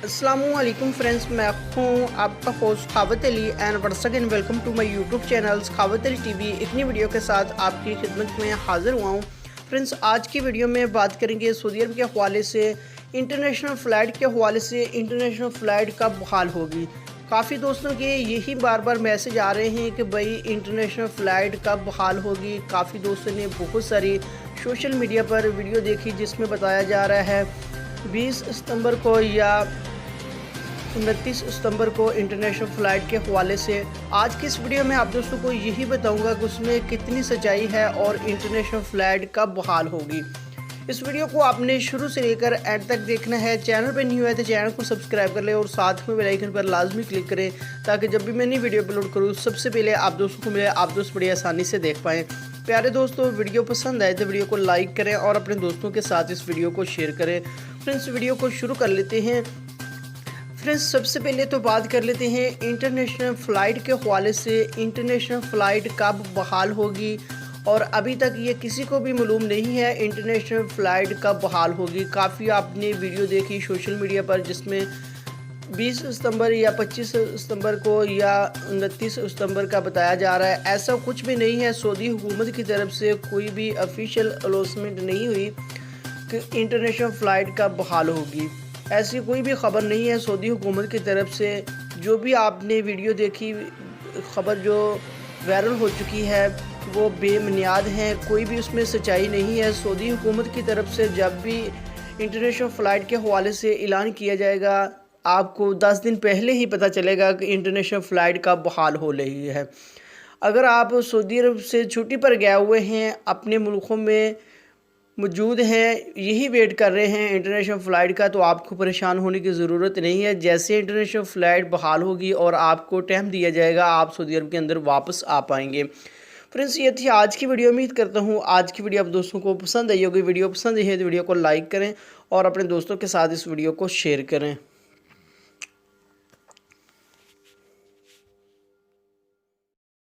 अस्सलामुअलैकुम फ्रेंड्स, मैं हूँ आपका host Khawat Ali and once again welcome to my YouTube channel Khawat Ali TV. एक नई वीडियो के साथ आपकी खिदमत में हाज़िर हुआ हूँ। फ्रेंड्स, आज की वीडियो में बात करेंगे सऊदी अरब के हवाले से इंटरनेशनल फ़्लाइट के हवाले से इंटरनेशनल फ़्लाइट कब बहाल होगी। काफ़ी दोस्तों के यही बार बार मैसेज आ रहे हैं कि भाई इंटरनेशनल फ़्लाइट कब बहाल होगी। काफ़ी दोस्तों ने बहुत सारी सोशल मीडिया पर वीडियो देखी जिसमें बताया जा रहा है 20 सितंबर को या 29 सितंबर को इंटरनेशनल फ़्लाइट के हवाले से आज की इस वीडियो में आप दोस्तों को यही बताऊंगा कि उसमें कितनी सच्चाई है और इंटरनेशनल फ़्लाइट कब बहाल होगी। इस वीडियो को आपने शुरू से लेकर एंड तक देखना है। चैनल पर नहीं हुआ है तो चैनल को सब्सक्राइब कर लें और साथ में बेल आइकन पर लाजमी क्लिक करें ताकि जब भी मैं नई वीडियो अपलोड करूँ सबसे पहले आप दोस्तों को मिले, आप दोस्त बड़ी आसानी से देख पाएँ। प्यारे दोस्तों, वीडियो पसंद आए तो वीडियो को लाइक करें और अपने दोस्तों के साथ इस वीडियो को शेयर करें। फ्रेंड्स, वीडियो को शुरू कर लेते हैं। फ्रेंड्स, सबसे पहले तो बात कर लेते हैं इंटरनेशनल फ़्लाइट के हवाले से। इंटरनेशनल फ़्लाइट कब बहाल होगी और अभी तक ये किसी को भी मालूम नहीं है इंटरनेशनल फ़्लाइट कब बहाल होगी। काफ़ी आपने वीडियो देखी सोशल मीडिया पर जिसमें 20 सितंबर या 25 सितंबर को या 29 सितंबर का बताया जा रहा है। ऐसा कुछ भी नहीं है। सऊदी हुकूमत की तरफ से कोई भी ऑफिशियल अनाउंसमेंट नहीं हुई कि इंटरनेशनल फ़्लाइट कब बहाल होगी। ऐसी कोई भी ख़बर नहीं है सऊदी हुकूमत की तरफ से। जो भी आपने वीडियो देखी, ख़बर जो वायरल हो चुकी है वो बेबुनियाद है, कोई भी उसमें सच्चाई नहीं है। सऊदी हुकूमत की तरफ से जब भी इंटरनेशनल फ़्लाइट के हवाले से ऐलान किया जाएगा आपको 10 दिन पहले ही पता चलेगा कि इंटरनेशनल फ़्लाइट कब बहाल हो रही है। अगर आप सऊदी अरब से छुट्टी पर गए हुए हैं, अपने मुल्कों में मौजूद हैं, यही वेट कर रहे हैं इंटरनेशनल फ़्लाइट का, तो आपको परेशान होने की ज़रूरत नहीं है। जैसे इंटरनेशनल फ़्लाइट बहाल होगी और आपको टाइम दिया जाएगा, आप सऊदी अरब के अंदर वापस आ पाएंगे। फ्रेंड्स, ये थी आज की वीडियो। उम्मीद करता हूँ आज की वीडियो आप दोस्तों को पसंद आई होगी। वीडियो पसंद आई है तो वीडियो को लाइक करें और अपने दोस्तों के साथ इस वीडियो को शेयर करें।